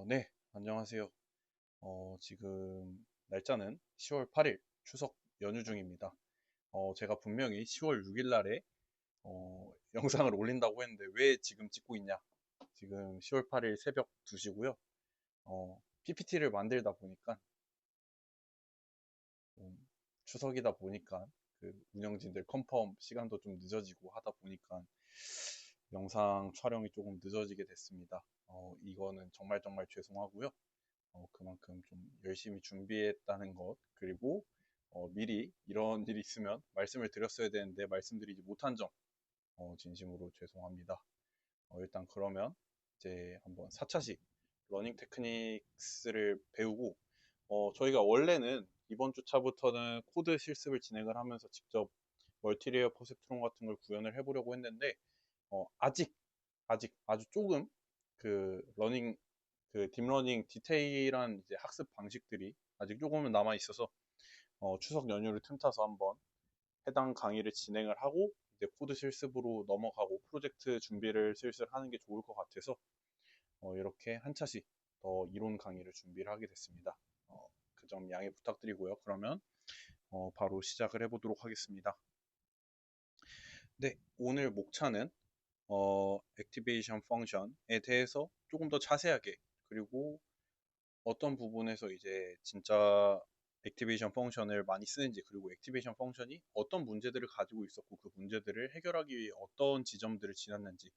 네, 안녕하세요. 지금 날짜는 10월 8일 추석 연휴 중입니다. 제가 분명히 10월 6일 날에 영상을 올린다고 했는데 왜 지금 찍고 있냐? 지금 10월 8일 새벽 2시고요. PPT를 만들다 보니까 추석이다 보니까 그 운영진들 컨펌 시간도 좀 늦어지고 하다 보니까 영상 촬영이 조금 늦어지게 됐습니다. 이거는 정말 정말 죄송하고요. 그만큼 좀 열심히 준비했다는 것, 그리고 미리 이런 일이 있으면 말씀을 드렸어야 되는데 말씀드리지 못한 점, 진심으로 죄송합니다. 일단 그러면 이제 한번 4차식 러닝 테크닉스를 배우고, 저희가 원래는 이번 주차부터는 코드 실습을 진행을 하면서 직접 멀티레이어 퍼셉트론 같은 걸 구현을 해보려고 했는데, 아직 아주 조금 그 러닝 그 딥러닝 디테일한 이제 학습 방식들이 아직 조금은 남아 있어서 추석 연휴를 틈타서 한번 해당 강의를 진행을 하고 이제 코드 실습으로 넘어가고 프로젝트 준비를 슬슬 하는 게 좋을 것 같아서 이렇게 한 차씩 더 이론 강의를 준비를 하게 됐습니다. 그 점 양해 부탁드리고요. 그러면 바로 시작을 해보도록 하겠습니다. 네, 오늘 목차는 액티베이션 펑션에 대해서 조금 더 자세하게, 그리고 어떤 부분에서 이제 진짜 액티베이션 펑션을 많이 쓰는지, 그리고 액티베이션 펑션이 어떤 문제들을 가지고 있었고 그 문제들을 해결하기 위해 어떤 지점들을 지났는지로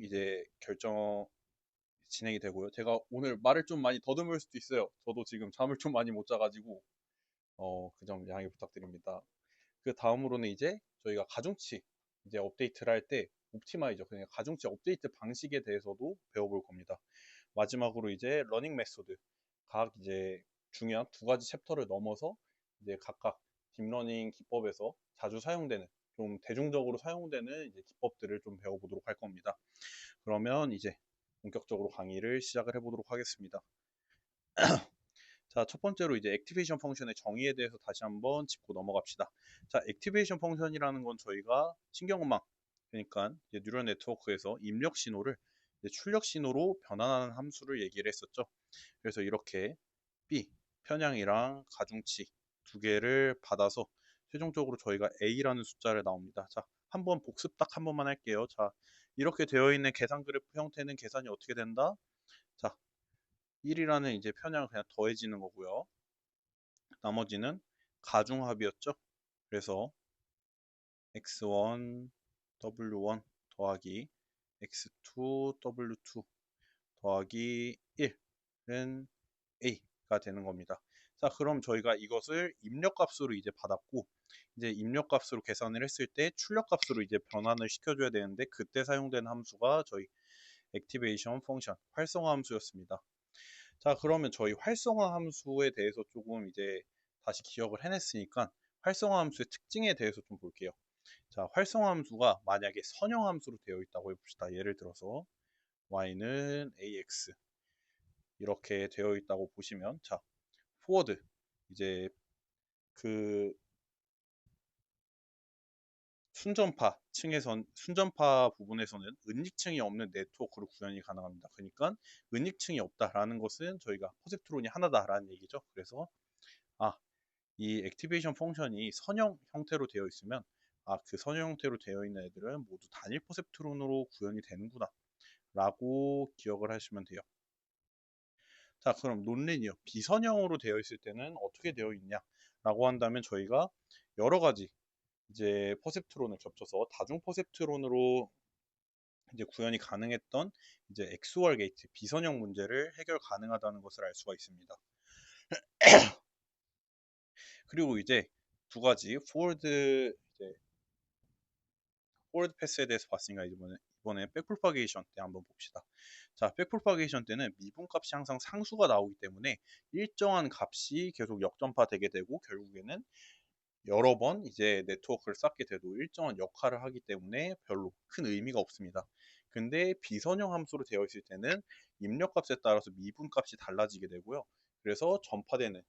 이제 결정 진행이 되고요. 제가 오늘 말을 좀 많이 더듬을 수도 있어요. 저도 지금 잠을 좀 많이 못 자가지고 그 점 양해 부탁드립니다. 그 다음으로는 이제 저희가 가중치 이제 업데이트를 할 때 옵티마이저, 그냥 가중치 업데이트 방식에 대해서도 배워볼 겁니다. 마지막으로 이제 러닝 메소드, 각 이제 중요한 두 가지 챕터를 넘어서 이제 각각 딥러닝 기법에서 자주 사용되는, 좀 대중적으로 사용되는 이제 기법들을 좀 배워보도록 할 겁니다. 그러면 이제 본격적으로 강의를 시작을 해보도록 하겠습니다. 자, 첫 번째로 이제 액티베이션 펑션의 정의에 대해서 다시 한번 짚고 넘어갑시다. 자, 액티베이션 펑션이라는 건 저희가 신경음악, 그러니까 이제 뉴럴 네트워크에서 입력 신호를 이제 출력 신호로 변환하는 함수를 얘기를 했었죠. 그래서 이렇게 B, 편향이랑 가중치 두 개를 받아서 최종적으로 저희가 A라는 숫자를 나옵니다. 자, 한번 복습 딱 한 번만 할게요. 자, 이렇게 되어 있는 계산 그래프 형태는 계산이 어떻게 된다? 자, 1이라는 이제 편향을 그냥 더해지는 거고요. 나머지는 가중합이었죠. 그래서 x1 w1 더하기 x2 w2 더하기 1은 a가 되는 겁니다. 자, 그럼 저희가 이것을 입력값으로 이제 받았고, 이제 입력값으로 계산을 했을 때 출력값으로 이제 변환을 시켜줘야 되는데, 그때 사용된 함수가 저희 액티베이션 펑션 활성화 함수였습니다. 자, 그러면 저희 활성화 함수에 대해서 조금 이제 다시 기억을 해냈으니까 활성화 함수의 특징에 대해서 좀 볼게요. 자, 활성화 함수가 만약에 선형 함수로 되어 있다고 해봅시다. 예를 들어서 y는 ax 이렇게 되어 있다고 보시면, 자, 포워드 이제 그 순전파 부분에서는 은닉층이 없는 네트워크로 구현이 가능합니다. 그러니까 은닉층이 없다라는 것은 저희가 포셉트론이 하나다라는 얘기죠. 그래서 아, 이 액티베이션 펑션이 선형 형태로 되어 있으면, 그 선형 형태로 되어 있는 애들은 모두 단일 포셉트론으로 구현이 되는구나 라고 기억을 하시면 돼요. 자, 그럼 논리니어 비선형으로 되어 있을 때는 어떻게 되어 있냐 라고 한다면, 저희가 여러 가지 이제 퍼셉트론을 겹쳐서 다중 퍼셉트론으로 이제 구현이 가능했던 이제 XOR 게이트 비선형 문제를 해결 가능하다는 것을 알 수가 있습니다. 그리고 이제 두 가지 포워드 패스에 대해서 봤으니까 이번에 백프로파게이션 때 한번 봅시다. 자, 백프로파게이션 때는 미분값이 항상 상수가 나오기 때문에 일정한 값이 계속 역전파되게 되고, 결국에는 여러 번 이제 네트워크를 쌓게 돼도 일정한 역할을 하기 때문에 별로 큰 의미가 없습니다. 근데 비선형 함수로 되어 있을 때는 입력값에 따라서 미분값이 달라지게 되고요. 그래서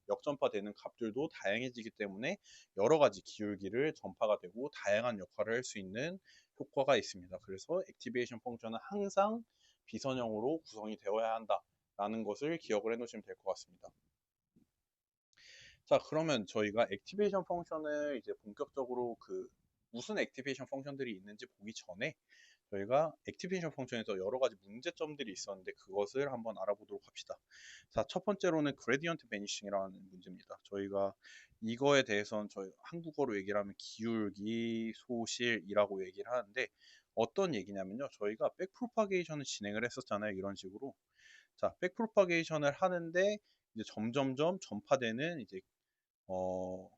역전파되는 값들도 다양해지기 때문에 여러 가지 기울기를 전파가 되고 다양한 역할을 할 수 있는 효과가 있습니다. 그래서 액티베이션 펑션은 항상 비선형으로 구성이 되어야 한다라는 것을 기억을 해놓으시면 될 것 같습니다. 자, 그러면 저희가 액티베이션 펑션을 이제 본격적으로 무슨 액티베이션 펑션들이 있는지 보기 전에 저희가 액티베이션 펑션에서 여러 가지 문제점들이 있었는데 그것을 한번 알아보도록 합시다. 자, 첫 번째로는 그레디언트 베니싱이라는 문제입니다. 저희가 이거에 대해서는 저희 한국어로 얘기를 하면 기울기 소실이라고 얘기를 하는데 어떤 얘기냐면요. 저희가 백프로파게이션을 진행을 했었잖아요. 이런 식으로. 자, 백프로파게이션을 하는데 이제 점점점 전파되는 이제 어,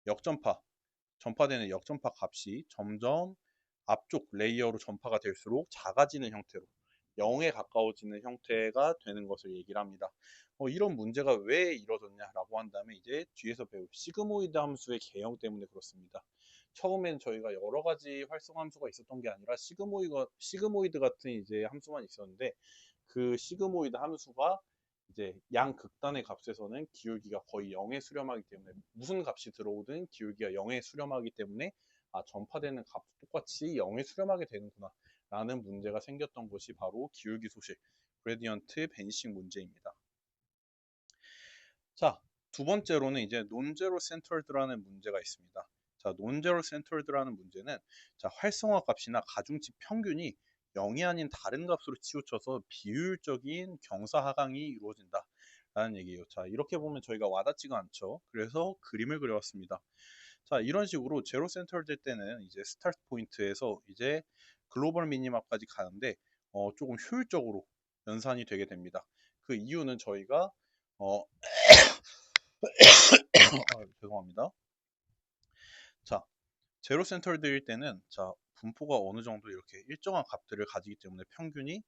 역전파, 전파되는 역전파 값이 점점 앞쪽 레이어로 전파가 될수록 작아지는 형태로 0에 가까워지는 형태가 되는 것을 얘기를 합니다. 이런 문제가 왜 이루어졌냐라고 한다면 이제 뒤에서 배울 시그모이드 함수의 개형 때문에 그렇습니다. 처음엔 저희가 여러 가지 활성 함수가 있었던 게 아니라 시그모이드 같은 이제 함수만 있었는데 그 시그모이드 함수가 이제 양극단의 값에서는 기울기가 거의 0에 수렴하기 때문에 무슨 값이 들어오든 기울기가 0에 수렴하기 때문에 전파되는 값도 똑같이 0에 수렴하게 되는구나 라는 문제가 생겼던 것이 바로 기울기 소실 그레디언트 베니싱 문제입니다. 자, 두 번째로는 이제 논제로 센터드라는 문제가 있습니다. 자, 논제로 센터드라는 문제는 자, 활성화 값이나 가중치 평균이 0이 아닌 다른 값으로 치우쳐서 비효율적인 경사 하강이 이루어진다 라는 얘기예요. 자, 이렇게 보면 저희가 와닿지가 않죠. 그래서 그림을 그려왔습니다. 자, 이런 식으로 제로 센터를 될 때는 이제 스타트 포인트에서 이제 글로벌 미니마까지 가는데 조금 효율적으로 연산이 되게 됩니다. 그 이유는 저희가 죄송합니다. 자, 제로 센터들일 때는 자, 분포가 어느 정도 이렇게 일정한 값들을 가지기 때문에 평균이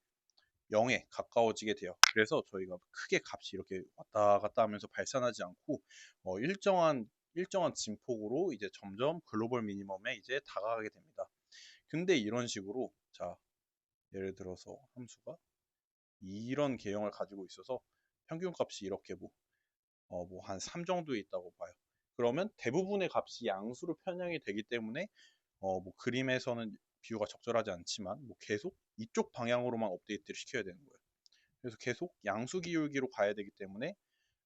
0에 가까워지게 돼요. 그래서 저희가 크게 값이 이렇게 왔다 갔다 하면서 발산하지 않고 일정한 진폭으로 이제 점점 글로벌 미니멈에 이제 다가가게 됩니다. 근데 이런 식으로 자, 예를 들어서 함수가 이런 개형을 가지고 있어서 평균 값이 이렇게 뭐 한 3 정도에 있다고 봐요. 그러면 대부분의 값이 양수로 편향이 되기 때문에 뭐 그림에서는 비유가 적절하지 않지만 뭐 계속 이쪽 방향으로만 업데이트를 시켜야 되는 거예요. 그래서 계속 양수 기울기로 가야 되기 때문에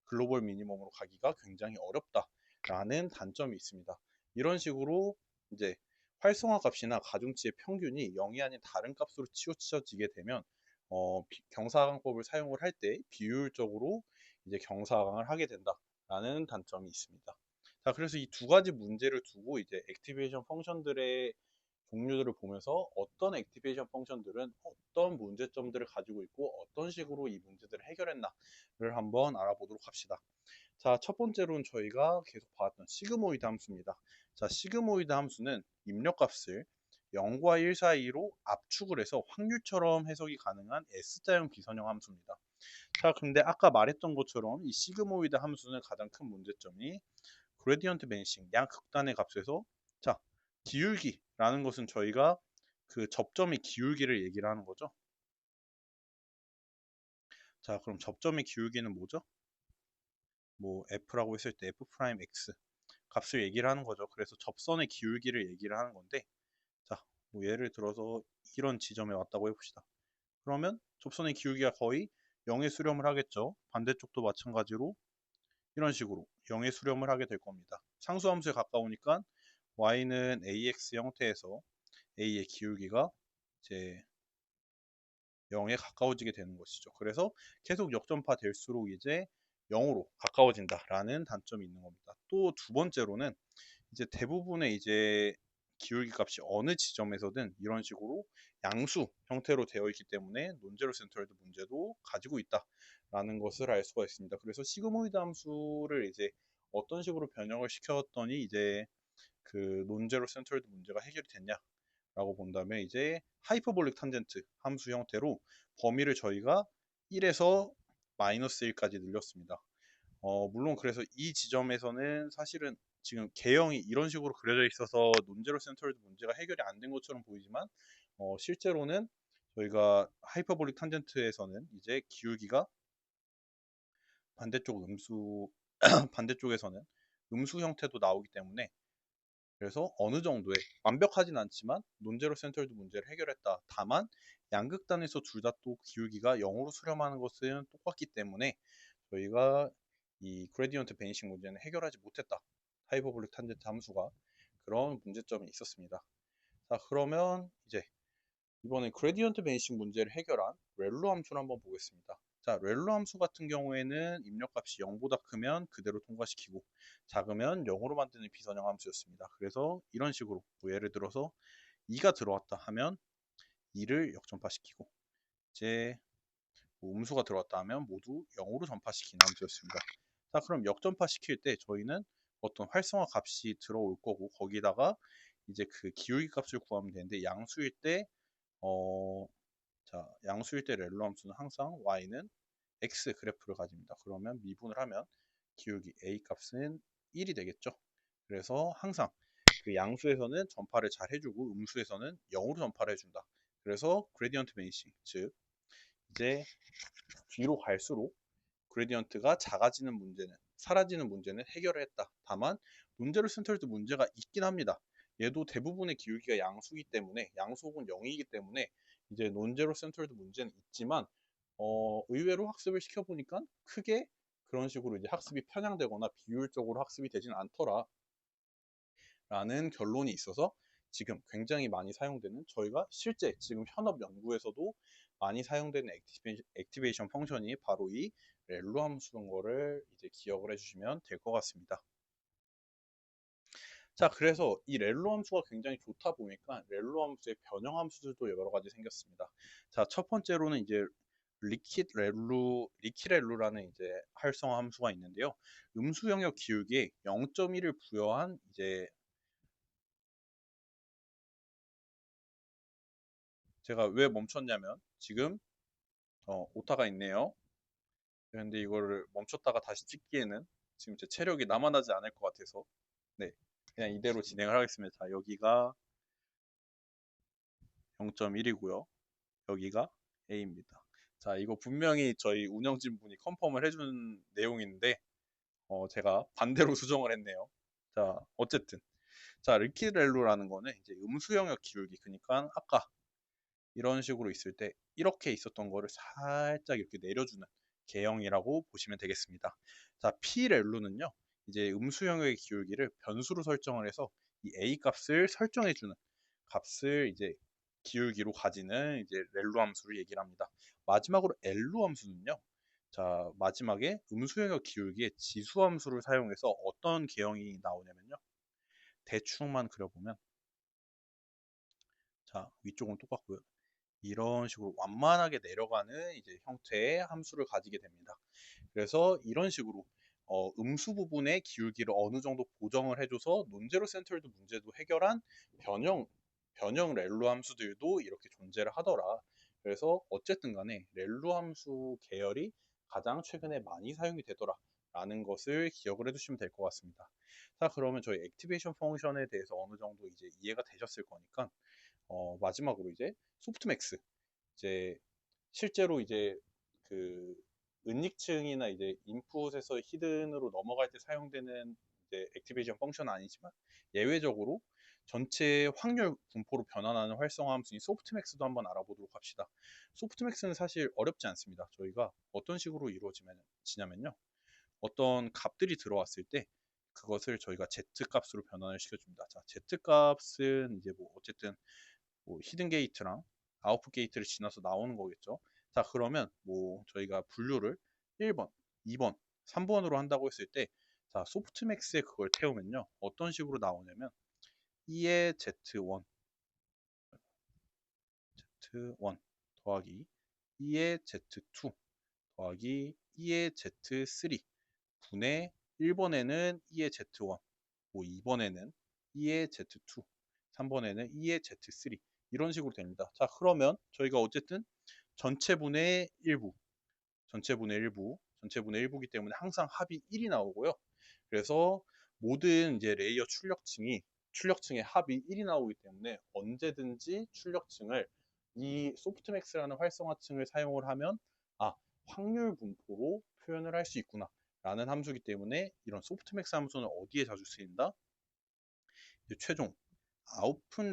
글로벌 미니멈으로 가기가 굉장히 어렵다라는 단점이 있습니다. 이런 식으로 이제 활성화 값이나 가중치의 평균이 0이 아닌 다른 값으로 치우쳐지게 되면 경사강법을 사용을 할 때 비효율적으로 이제 경사강을 하게 된다라는 단점이 있습니다. 자, 그래서 이 두 가지 문제를 두고 이제 액티베이션 펑션들의 종류들을 보면서 어떤 액티베이션 펑션들은 어떤 문제점들을 가지고 있고 어떤 식으로 이 문제들을 해결했나를 한번 알아보도록 합시다. 자, 첫 번째로는 저희가 계속 봐왔던 시그모이드 함수입니다. 자, 시그모이드 함수는 입력값을 0과 1 사이로 압축을 해서 확률처럼 해석이 가능한 S자형 비선형 함수입니다. 자, 근데 아까 말했던 것처럼 이 시그모이드 함수는 가장 큰 문제점이 그레디언트 베니싱 양극단의 값에서 자, 기울기라는 것은 저희가 그 접점의 기울기를 얘기를 하는 거죠. 자, 그럼 접점의 기울기는 뭐죠? 뭐 F라고 했을 때 F 프라임 X 값을 얘기를 하는 거죠. 그래서 접선의 기울기를 얘기를 하는 건데 자, 뭐 예를 들어서 이런 지점에 왔다고 해봅시다. 그러면 접선의 기울기가 거의 0에 수렴을 하겠죠. 반대쪽도 마찬가지로 이런 식으로 0에 수렴을 하게 될 겁니다. 상수함수에 가까우니까 y는 ax 형태에서 a의 기울기가 이제 0에 가까워지게 되는 것이죠. 그래서 계속 역전파 될수록 이제 0으로 가까워진다라는 단점이 있는 겁니다. 또 두 번째로는 이제 대부분의 이제 기울기 값이 어느 지점에서든 이런 식으로 양수 형태로 되어 있기 때문에 논제로 센터럴드 문제도 가지고 있다라는 것을 알 수가 있습니다. 그래서 시그모이드 함수를 이제 어떤 식으로 변형을 시켰더니 이제 그 논제로 센터럴드 문제가 해결이 됐냐라고 본다면 이제 하이퍼볼릭 탄젠트 함수 형태로 범위를 저희가 1에서 마이너스 1까지 늘렸습니다. 물론 그래서 이 지점에서는 사실은 지금 개형이 이런 식으로 그려져 있어서 논제로 센터럴드 문제가 해결이 안 된 것처럼 보이지만 실제로는 저희가 하이퍼볼릭 탄젠트에서는 이제 기울기가 반대쪽 음수 반대쪽에서는 음수 형태도 나오기 때문에 그래서 어느 정도의 완벽하진 않지만 논제로 센터드 문제를 해결했다. 다만 양극단에서 둘 다 또 기울기가 0으로 수렴하는 것은 똑같기 때문에 저희가 이 그레디언트 베니싱 문제는 해결하지 못했다. 하이퍼볼릭 탄젠트 함수가 그런 문제점이 있었습니다. 자, 그러면 이제 이번에 그레디언트 베니싱 문제를 해결한 렐로 함수를 한번 보겠습니다. 자, 렐로 함수 같은 경우에는 입력값이 0보다 크면 그대로 통과시키고 작으면 0으로 만드는 비선형 함수였습니다. 그래서 이런 식으로 뭐 예를 들어서 2가 들어왔다 하면 2를 역전파시키고 이제 뭐 음수가 들어왔다 하면 모두 0으로 전파시키는 함수였습니다. 자, 그럼 역전파 시킬 때 저희는 어떤 활성화 값이 들어올 거고 거기다가 이제 그 기울기 값을 구하면 되는데 양수일 때 양수일 때 렐로 함수는 항상 y는 x 그래프를 가집니다. 그러면 미분을 하면 기울기 a 값은 1이 되겠죠. 그래서 항상 그 양수에서는 전파를 잘 해주고 음수에서는 0으로 전파를 해준다. 그래서 그레디언트 베니싱, 즉 이제 뒤로 갈수록 그레디언트가 작아지는 문제는 사라지는 문제는 해결을 했다. 다만 논제로 센터드 문제가 있긴 합니다. 얘도 대부분의 기울기가 양수이기 때문에 양수 혹은 0이기 때문에 이제 논제로 센터드 문제는 있지만 의외로 학습을 시켜보니까 크게 그런 식으로 이제 학습이 편향되거나 비효율적으로 학습이 되진 않더라 라는 결론이 있어서 지금 굉장히 많이 사용되는 저희가 실제 지금 현업 연구에서도 많이 사용되는 액티베이션 펑션이 바로 이 렐로 함수인 거를 이제 기억을 해주시면 될 것 같습니다. 자, 그래서 이 렐로 함수가 굉장히 좋다 보니까 렐로 함수의 변형 함수들도 여러 가지 생겼습니다. 자, 첫 번째로는 이제 리키렐루라는 이제 활성화 함수가 있는데요. 음수 영역 기울기에 0.1을 부여한 이제 제가 왜 멈췄냐면 지금 오타가 있네요. 그런데 이거를 멈췄다가 다시 찍기에는 지금 제 체력이 남아나지 않을 것 같아서 네, 그냥 이대로 진행을 하겠습니다. 자, 여기가 0.1이고요. 여기가 A입니다. 자, 이거 분명히 저희 운영진 분이 컨펌을 해준 내용인데 제가 반대로 수정을 했네요. 자, 어쨌든 자, 리키렐로라는 거는 이제 음수 영역 기울기, 그러니까 아까 이런 식으로 있을 때 이렇게 있었던 거를 살짝 이렇게 내려주는 개형이라고 보시면 되겠습니다. 자, P렐로는요, 이제 음수 영역의 기울기를 변수로 설정을 해서 이 A 값을 설정해주는 값을 이제 기울기로 가지는 이제 렐로 함수를 얘기를 합니다. 마지막으로 엘로 함수는요, 자, 마지막에 음수 영역 기울기의 지수 함수를 사용해서 어떤 개형이 나오냐면요, 대충만 그려보면 자, 위쪽은 똑같고요. 이런 식으로 완만하게 내려가는 이제 형태의 함수를 가지게 됩니다. 그래서 이런 식으로 음수 부분의 기울기를 어느 정도 보정을 해줘서 논제로 센터드 문제도 해결한 변형 변형 렐로 함수들도 이렇게 존재를 하더라. 그래서 어쨌든 간에 렐로 함수 계열이 가장 최근에 많이 사용이 되더라 라는 것을 기억을 해두시면 될 것 같습니다. 자, 그러면 저희 액티베이션 펑션에 대해서 어느 정도 이제 이해가 되셨을 거니까 마지막으로 이제 소프트맥스, 이제 실제로 이제 그 은닉층이나 이제 인풋에서 히든으로 넘어갈 때 사용되는 이제 액티베이션 펑션은 아니지만 예외적으로 전체 확률 분포로 변환하는 활성화 함수인 소프트맥스도 한번 알아보도록 합시다. 소프트맥스는 사실 어렵지 않습니다. 저희가 어떤 식으로 이루어지냐면요, 어떤 값들이 들어왔을 때 그것을 저희가 z 값으로 변환을 시켜줍니다. 자, z 값은 이제 뭐 어쨌든 뭐 히든 게이트랑 아웃풋 게이트를 지나서 나오는 거겠죠. 자, 그러면 뭐 저희가 분류를 1번, 2번, 3번으로 한다고 했을 때 자, 소프트맥스에 그걸 태우면요, 어떤 식으로 나오냐면 2의 Z1 더하기 2의 Z2 더하기 2의 Z3 분의 1번에는 2의 Z1, 뭐 2번에는 2의 Z2, 3번에는 2의 Z3 이런 식으로 됩니다. 자, 그러면 저희가 어쨌든 전체분의 일부, 전체분의 일부이기 때문에 항상 합이 1이 나오고요. 그래서 모든 이제 레이어 출력층의 합이 1이 나오기 때문에 언제든지 출력층을 이 소프트맥스라는 활성화층을 사용을 하면 확률 분포로 표현을 할 수 있구나 라는 함수이기 때문에 이런 소프트맥스 함수는 어디에 자주 쓰인다? 최종 아웃풋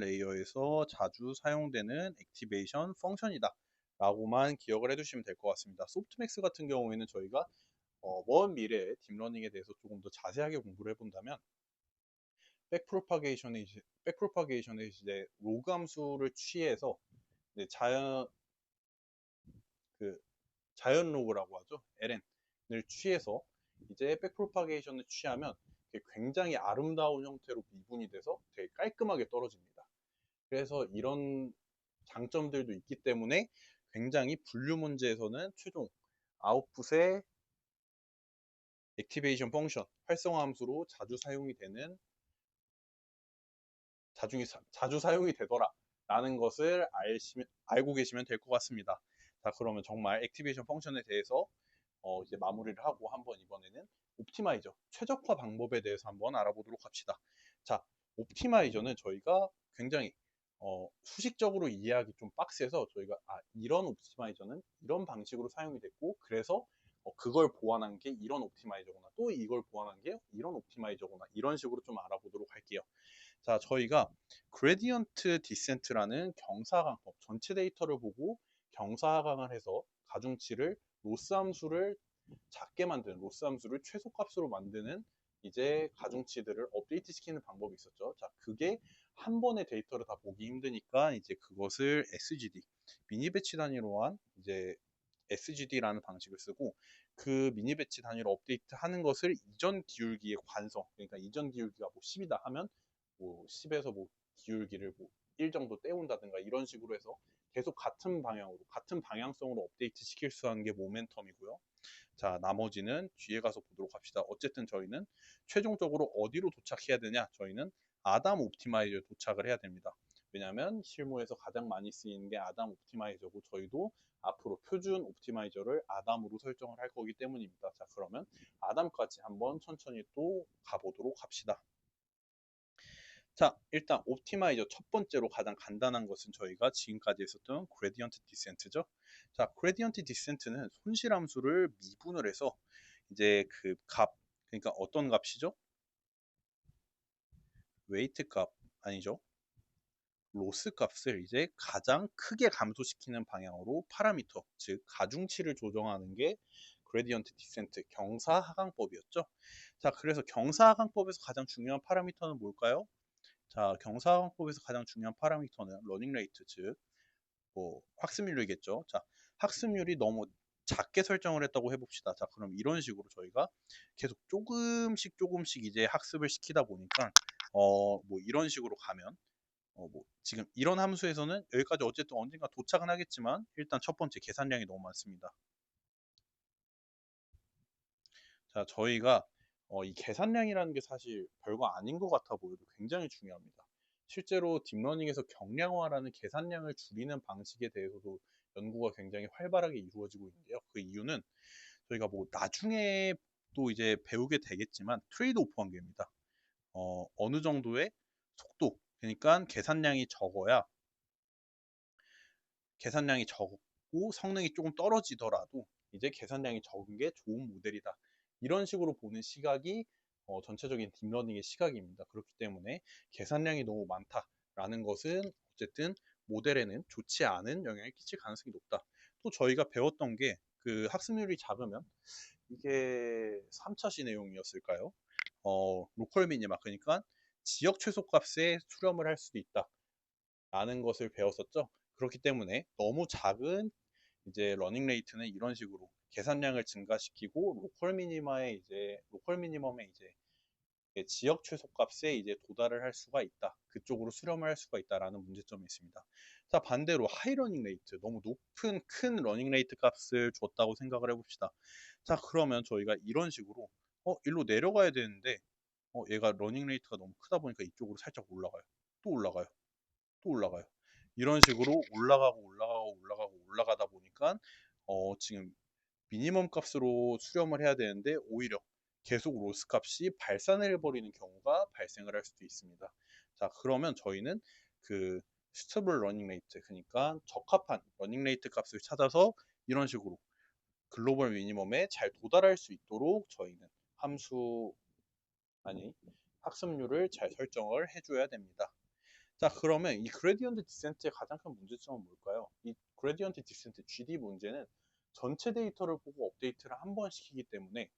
레이어에서 자주 사용되는 액티베이션 펑션이다 라고만 기억을 해두시면 될 것 같습니다. 소프트맥스 같은 경우에는 저희가 먼 미래에 딥러닝에 대해서 조금 더 자세하게 공부를 해본다면 백프로파게이션의 이제 로그 함수를 취해서 이제 그 자연 로그라고 하죠. ln을 취해서 이제 백프로파게이션을 취하면 굉장히 아름다운 형태로 미분이 돼서 되게 깔끔하게 떨어집니다. 그래서 이런 장점들도 있기 때문에 굉장히 분류 문제에서는 최종 아웃풋의 액티베이션 펑션 활성화 함수로 자주 사용이 되더라라는 것을 알고 계시면 될 것 같습니다. 자, 그러면 정말 액티베이션 펑션에 대해서 이제 마무리를 하고 한번 이번에는 옵티마이저 최적화 방법에 대해서 한번 알아보도록 합시다. 자, 옵티마이저는 저희가 굉장히 수식적으로 이해하기 좀 빡세서 저희가 이런 옵티마이저는 이런 방식으로 사용이 됐고 그래서 그걸 보완한 게 이런 옵티마이저구나 또 이걸 보완한 게 이런 옵티마이저구나 이런 식으로 좀 알아보도록 할게요. 자, 저희가 그레디언트 디센트라는 경사하강법 전체 데이터를 보고 경사하강을 해서 가중치를 로스 함수를 작게 만드는 로스 함수를 최소값으로 만드는 이제 가중치들을 업데이트 시키는 방법이 있었죠. 자, 그게 한 번의 데이터를 다 보기 힘드니까 이제 그것을 SGD 미니 배치 단위로 한 이제 SGD라는 방식을 쓰고 그 미니 배치 단위로 업데이트 하는 것을 이전 기울기의 관성 그러니까 이전 기울기가 뭐 10이다 하면 뭐 10에서 뭐 기울기를 뭐 1 정도 떼운다든가 이런 식으로 해서 계속 같은 방향성으로 업데이트 시킬 수 있는 게 모멘텀이고요. 자, 나머지는 뒤에 가서 보도록 합시다. 어쨌든 저희는 최종적으로 어디로 도착해야 되냐? 저희는 아담 옵티마이저에 도착을 해야 됩니다. 왜냐하면 실무에서 가장 많이 쓰이는 게 아담 옵티마이저고 저희도 앞으로 표준 옵티마이저를 아담으로 설정을 할 거기 때문입니다. 자, 그러면 아담까지 한번 천천히 또 가보도록 합시다. 자, 일단 옵티마이저 첫 번째로 가장 간단한 것은 저희가 지금까지 했었던 그레디언트 디센트죠. 자, 그레디언트 디센트는 손실함수를 미분을 해서 이제 그 값, 그러니까 어떤 값이죠? 웨이트 값 아니죠? 로스 값을 이제 가장 크게 감소시키는 방향으로 파라미터, 즉 가중치를 조정하는 게 그레디언트 디센트 경사하강법이었죠. 자, 그래서 경사하강법에서 가장 중요한 파라미터는 뭘까요? 자, 경사방법에서 가장 중요한 파라미터는 러닝 레이트, 즉, 뭐, 학습률이겠죠. 자, 학습률이 너무 작게 설정을 했다고 해봅시다. 자, 그럼 이런 식으로 저희가 계속 조금씩 이제 학습을 시키다 보니까, 뭐, 이런 식으로 가면, 뭐, 지금 이런 함수에서는 여기까지 어쨌든 언젠가 도착은 하겠지만, 일단 첫 번째 계산량이 너무 많습니다. 자, 저희가 이 계산량이라는 게 사실 별거 아닌 것 같아 보여도 굉장히 중요합니다. 실제로 딥러닝에서 경량화라는 계산량을 줄이는 방식에 대해서도 연구가 굉장히 활발하게 이루어지고 있는데요. 그 이유는 저희가 뭐 나중에 또 이제 배우게 되겠지만 트레이드 오프 관계입니다. 어느 정도의 속도, 그러니까 계산량이 적고 성능이 조금 떨어지더라도 이제 계산량이 적은 게 좋은 모델이다. 이런 식으로 보는 시각이 전체적인 딥러닝의 시각입니다. 그렇기 때문에 계산량이 너무 많다라는 것은 어쨌든 모델에는 좋지 않은 영향을 끼칠 가능성이 높다. 또 저희가 배웠던 게 그 학습률이 작으면 이게 3차시 내용이었을까요? 로컬 미니마 그러니까 지역 최소값에 수렴을 할 수도 있다. 라는 것을 배웠었죠. 그렇기 때문에 너무 작은 이제 러닝 레이트는 이런 식으로 계산량을 증가시키고 로컬 미니멈에 이제 지역 최소값에 이제 도달을 할 수가 있다. 그쪽으로 수렴을 할 수가 있다라는 문제점이 있습니다. 자, 반대로 하이 러닝 레이트, 너무 높은 큰 러닝 레이트 값을 줬다고 생각을 해봅시다. 자, 그러면 저희가 이런 식으로 일로 내려가야 되는데 얘가 러닝 레이트가 너무 크다 보니까 이쪽으로 살짝 올라가요. 또 올라가요. 또 올라가요. 이런 식으로 올라가다 보니까 지금 미니멈 값으로 수렴을 해야 되는데 오히려 계속 로스 값이 발산을 해버리는 경우가 발생을 할 수도 있습니다. 자, 그러면 저희는 그 수터블 러닝 레이트, 그러니까 적합한 러닝 레이트 값을 찾아서 이런 식으로 글로벌 미니멈에 잘 도달할 수 있도록 저희는 함수 아니 학습률을 잘 설정을 해줘야 됩니다. 자, 그러면 이 그레디언트 디센트의 가장 큰 문제점은 뭘까요? 이 그레디언트 디센트 GD 문제는 전체 데이터를 보고 업데이트를 한 번 시키기 때문에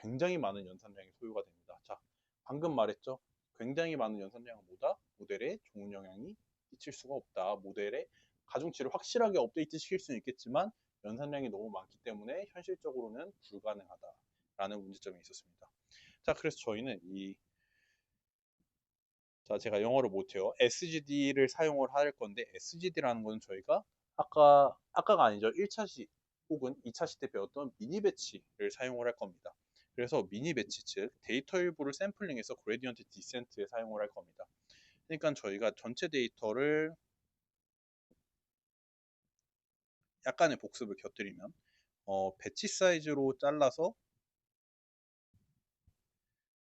굉장히 많은 연산량이 소요가 됩니다. 자, 방금 말했죠? 굉장히 많은 연산량은 뭐다? 모델에 좋은 영향이 끼칠 수가 없다. 모델의 가중치를 확실하게 업데이트 시킬 수는 있겠지만 연산량이 너무 많기 때문에 현실적으로는 불가능하다라는 문제점이 있었습니다. 자, 그래서 저희는 자, 제가 영어를 못해요. SGD를 사용을 할 건데, SGD라는 것은 저희가 아까가 아니죠. 1차 시 혹은 2차 시 때 배웠던 미니 배치를 사용을 할 겁니다. 그래서 미니 배치, 즉 데이터 일부를 샘플링해서 그레디언트 디센트에 사용을 할 겁니다. 그러니까 저희가 전체 데이터를 약간의 복습을 곁들이면 배치 사이즈로 잘라서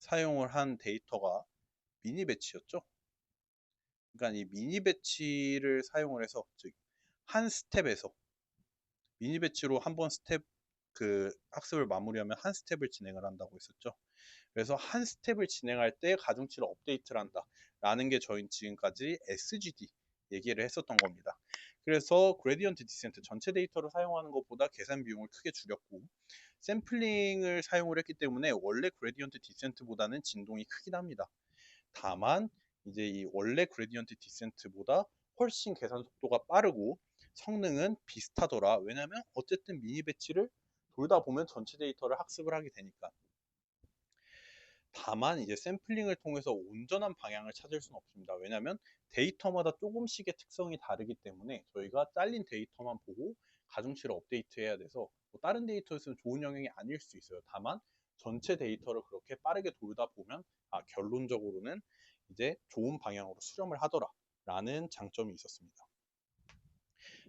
사용을 한 데이터가 미니 배치였죠. 그러니까 이 미니 배치를 사용을 해서 즉 한 스텝에서 미니 배치로 한 번 스텝 학습을 마무리하면 한 스텝을 진행을 한다고 했었죠. 그래서 한 스텝을 진행할 때 가중치를 업데이트를 한다 라는 게 저희 지금까지 SGD 얘기를 했었던 겁니다. 그래서 그레디언트 디센트 전체 데이터를 사용하는 것보다 계산 비용을 크게 줄였고 샘플링을 사용을 했기 때문에 원래 그레디언트 디센트보다는 진동이 크긴 합니다. 다만 이제 이 원래 그레디언트 디센트보다 훨씬 계산 속도가 빠르고 성능은 비슷하더라. 왜냐면 어쨌든 미니 배치를 돌다 보면 전체 데이터를 학습을 하게 되니까. 다만 이제 샘플링을 통해서 온전한 방향을 찾을 수는 없습니다. 왜냐하면 데이터마다 조금씩의 특성이 다르기 때문에 저희가 잘린 데이터만 보고 가중치를 업데이트해야 돼서 뭐 다른 데이터에서는 좋은 영향이 아닐 수 있어요. 다만 전체 데이터를 그렇게 빠르게 돌다 보면 결론적으로는 이제 좋은 방향으로 수렴을 하더라라는 장점이 있었습니다.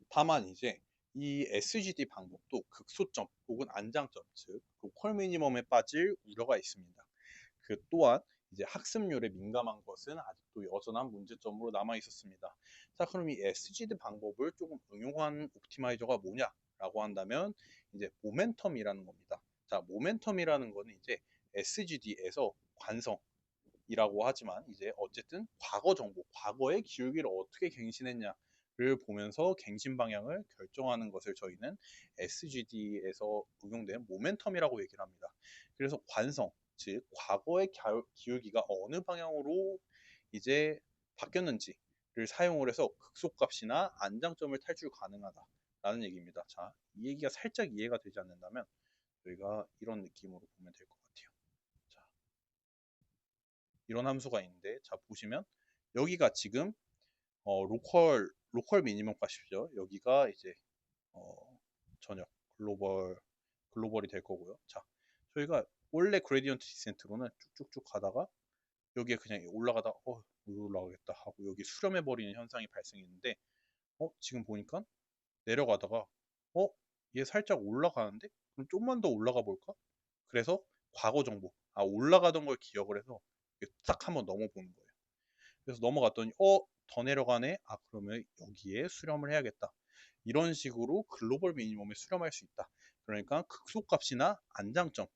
다만 이제 이 SGD 방법도 극소점 혹은 안장점, 즉 로컬 미니멈에 빠질 우려가 있습니다. 그 또한 이제 학습률에 민감한 것은 아직도 여전한 문제점으로 남아 있었습니다. 자, 그럼 이 SGD 방법을 조금 응용한 옵티마이저가 뭐냐라고 한다면 이제 모멘텀이라는 겁니다. 자, 모멘텀이라는 거는 이제 SGD에서 관성이라고 하지만 이제 어쨌든 과거 정보, 과거의 기울기를 어떻게 갱신했냐를 보면서 갱신 방향을 결정하는 것을 저희는 SGD에서 응용된 모멘텀이라고 얘기를 합니다. 그래서 관성, 즉 과거의 기울기가 어느 방향으로 이제 바뀌었는지를 사용을 해서 극소값이나 안장점을 탈출 가능하다라는 얘기입니다. 자, 이 얘기가 살짝 이해가 되지 않는다면 저희가 이런 느낌으로 보면 될 것 같아요. 자, 이런 함수가 있는데 자 보시면 여기가 지금 로컬 미니멈 값이죠. 여기가 이제 전역 글로벌이 될 거고요. 자, 저희가 원래 그레디언트 디센트로는 쭉쭉쭉 가다가 여기에 그냥 올라가다 못 올라가겠다 하고 여기 수렴해 버리는 현상이 발생했는데 지금 보니까 내려가다가 어, 얘 살짝 올라가는데 그럼 좀만 더 올라가 볼까? 그래서 과거 정보 올라가던 걸 기억을 해서 딱 한번 넘어보는 거예요. 그래서 넘어갔더니 더 내려가네. 그러면 여기에 수렴을 해야겠다. 이런 식으로 글로벌 미니멈에 수렴할 수 있다. 그러니까 극소값이나 안장점을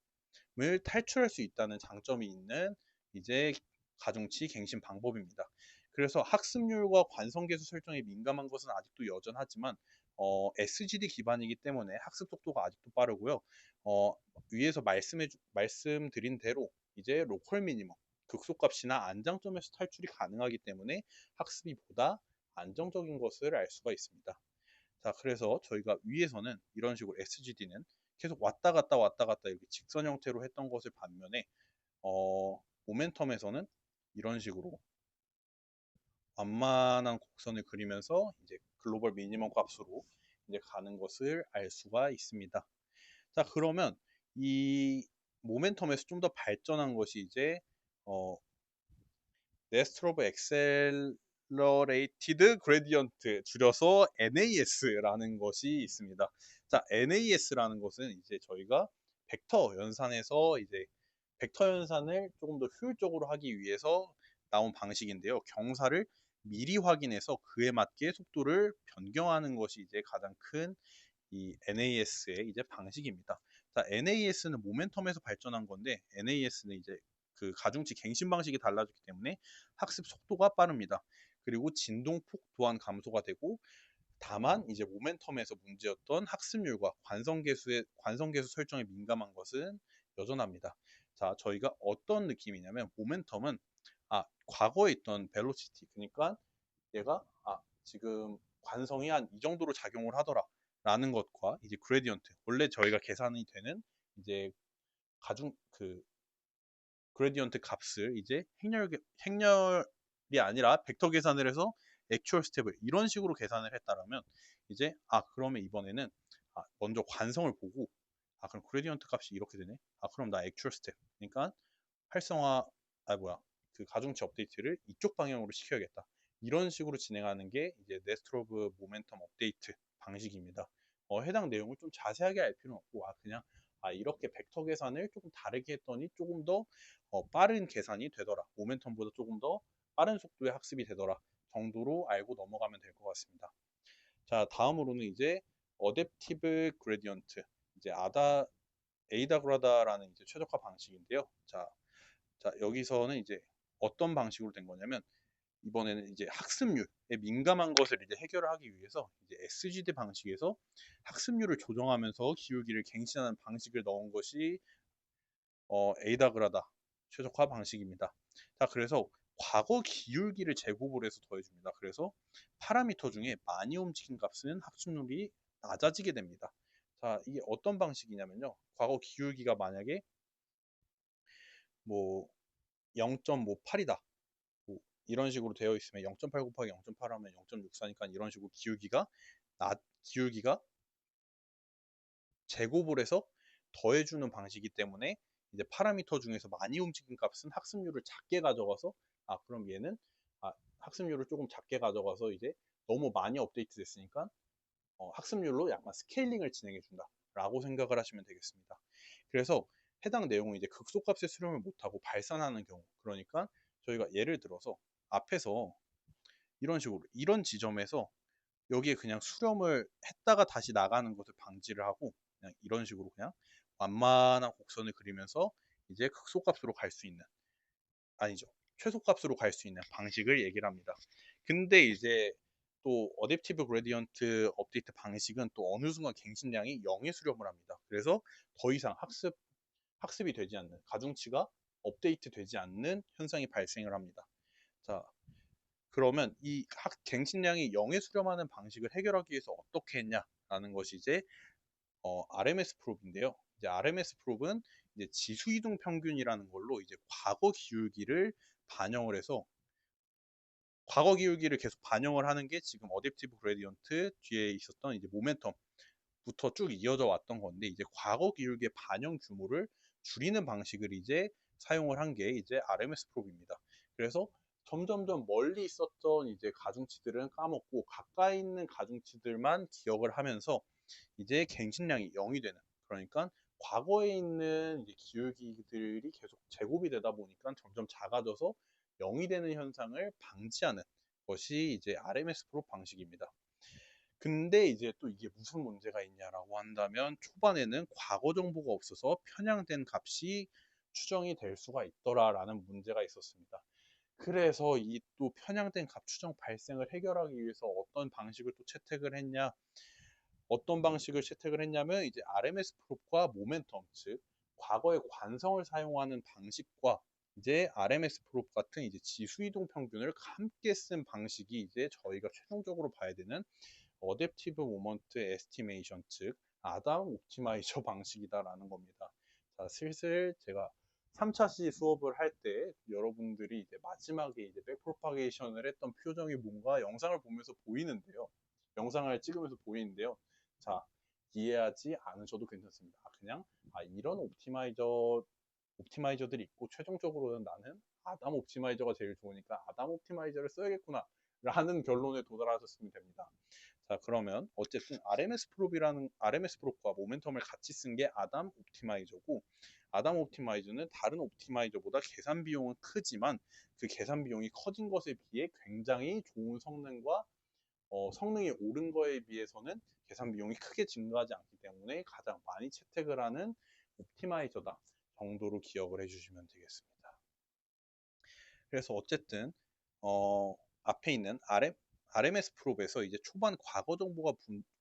탈출할 수 있다는 장점이 있는 이제 가중치 갱신 방법입니다. 그래서 학습률과 관성계수 설정에 민감한 것은 아직도 여전하지만 SGD 기반이기 때문에 학습 속도가 아직도 빠르고요. 위에서 말씀드린 대로 이제 로컬 미니멈 극소값이나 안장점에서 탈출이 가능하기 때문에 학습이 보다 안정적인 것을 알 수가 있습니다. 자, 그래서 저희가 위에서는 이런 식으로 SGD는 계속 왔다 갔다 왔다 갔다 이렇게 직선 형태로 했던 것을 반면에 모멘텀에서는 이런 식으로 완만한 곡선을 그리면서 이제 글로벌 미니멈 값으로 이제 가는 것을 알 수가 있습니다. 자, 그러면 이 모멘텀에서 좀 더 발전한 것이 이제 네스트로브 엑셀러레이티드 그레디언트 줄여서 NAS라는 것이 있습니다. 자, NAS라는 것은 이제 저희가 벡터 연산에서 이제 벡터 연산을 조금 더 효율적으로 하기 위해서 나온 방식인데요. 경사를 미리 확인해서 그에 맞게 속도를 변경하는 것이 이제 가장 큰 이 NAS의 이제 방식입니다. 자, NAS는 모멘텀에서 발전한 건데 NAS는 이제 그 가중치 갱신 방식이 달라졌기 때문에 학습 속도가 빠릅니다. 그리고 진동폭 또한 감소가 되고 다만 이제 모멘텀에서 문제였던 학습률과 관성계수 설정에 민감한 것은 여전합니다. 자, 저희가 어떤 느낌이냐면 모멘텀은 과거에 있던 벨로시티 그러니까 얘가 지금 관성이 한 이 정도로 작용을 하더라 라는 것과 이제 그레디언트 원래 저희가 계산이 되는 이제 가중 그 그레디언트 값을 이제 행렬이 아니라 벡터 계산을 해서 액추얼 스텝을 이런 식으로 계산을 했다라면 이제 그러면 이번에는 먼저 관성을 보고 그럼 그레디언트 값이 이렇게 되네. 그럼 나 액추얼 스텝 그러니까 활성화 그 가중치 업데이트를 이쪽 방향으로 시켜야겠다. 이런 식으로 진행하는 게 이제 네스트로브 모멘텀 업데이트 방식입니다. 해당 내용을 좀 자세하게 알 필요는 없고 그냥 이렇게 벡터 계산을 조금 다르게 했더니 조금 더 빠른 계산이 되더라. 모멘텀보다 조금 더 빠른 속도의 학습이 되더라. 정도로 알고 넘어가면 될 것 같습니다. 자, 다음으로는 이제 어댑티브 그레디언트, 이제 에이다그라다라는 이제 최적화 방식인데요. 자, 여기서는 이제 어떤 방식으로 된 거냐면 이번에는 이제 학습률에 민감한 것을 이제 해결을 하기 위해서 이제 SGD 방식에서 학습률을 조정하면서 기울기를 갱신하는 방식을 넣은 것이 에이다그라다 최적화 방식입니다. 자, 그래서 과거 기울기를 제곱을 해서 더해줍니다. 그래서 파라미터 중에 많이 움직인 값은 학습률이 낮아지게 됩니다. 자, 이게 어떤 방식이냐면요. 과거 기울기가 만약에 뭐 0.58이다. 뭐 이런 식으로 되어 있으면 0.8 곱하기 0.8 하면 0.64니까 이런 식으로 기울기가 제곱을 해서 더해주는 방식이기 때문에 이제 파라미터 중에서 많이 움직인 값은 학습률을 작게 가져가서 그럼 얘는 학습률을 조금 작게 가져가서 이제 너무 많이 업데이트 됐으니까 학습률로 약간 스케일링을 진행해 준다 라고 생각을 하시면 되겠습니다. 그래서 해당 내용은 이제 극소값의 수렴을 못하고 발산하는 경우 그러니까 저희가 예를 들어서 앞에서 이런 식으로 이런 지점에서 여기에 그냥 수렴을 했다가 다시 나가는 것을 방지를 하고 그냥 이런 식으로 그냥 완만한 곡선을 그리면서 이제 극소값으로 갈 수 있는 아니죠. 최소값으로 갈 수 있는 방식을 얘기를 합니다. 근데 이제 또 어댑티브 그레디언트 업데이트 방식은 또 어느 순간 갱신량이 0에 수렴을 합니다. 그래서 더 이상 학습이 되지 않는 가중치가 업데이트 되지 않는 현상이 발생을 합니다. 자, 그러면 이 갱신량이 0에 수렴하는 방식을 해결하기 위해서 어떻게 했냐라는 것이 이제 RMS 프롭인데요. 이제 RMS 프롭은 이제 지수 이동 평균이라는 걸로 이제 과거 기울기를 계속 반영을 하는 게 지금 어댑티브 그레디언트 뒤에 있었던 이제 모멘텀부터 쭉 이어져 왔던 건데 이제 과거 기울기의 반영 규모를 줄이는 방식을 이제 사용을 한 게 이제 RMS 프롭입니다. 그래서 점점점 멀리 있었던 이제 가중치들은 까먹고 가까이 있는 가중치들만 기억을 하면서 이제 갱신량이 0이 되는 그러니까 과거에 있는 이제 기울기들이 계속 제곱이 되다 보니까 점점 작아져서 0이 되는 현상을 방지하는 것이 이제 RMS 프로 방식입니다. 근데 이제 또 이게 무슨 문제가 있냐라고 한다면 초반에는 과거 정보가 없어서 편향된 값이 추정이 될 수가 있더라라는 문제가 있었습니다. 그래서 이 또 편향된 값 추정 발생을 해결하기 위해서 어떤 방식을 또 채택을 했냐 어떤 방식을 채택을 했냐면 이제 RMS 프롭과 모멘텀 즉 과거의 관성을 사용하는 방식과 이제 RMS 프롭 같은 이제 지수 이동 평균을 함께 쓴 방식이 이제 저희가 최종적으로 봐야 되는 어댑티브 모먼트 에스티메이션 즉 아담 옵티마이저 방식이다라는 겁니다. 자, 슬슬 제가 3차 시 수업을 할 때 여러분들이 이제 마지막에 이제 백프로파게이션을 했던 표정이 뭔가 영상을 보면서 보이는데요. 영상을 찍으면서 보이는데요. 자, 이해하지 않으셔도 괜찮습니다. 그냥 이런 옵티마이저들이 있고 최종적으로는 나는 아담 옵티마이저가 제일 좋으니까 아담 옵티마이저를 써야겠구나 라는 결론에 도달하셨으면 됩니다. 자, 그러면 어쨌든 RMS 프롭과 모멘텀을 같이 쓴 게 아담 옵티마이저고 아담 옵티마이저는 다른 옵티마이저보다 계산 비용은 크지만 그 계산 비용이 커진 것에 비해 굉장히 좋은 성능과 성능이 오른 거에 비해서는 계산 비용이 크게 증가하지 않기 때문에 가장 많이 채택을 하는 옵티마이저다 정도로 기억을 해주시면 되겠습니다. 그래서 어쨌든 앞에 있는 RMS 프롭에서 이제 초반 과거 정보가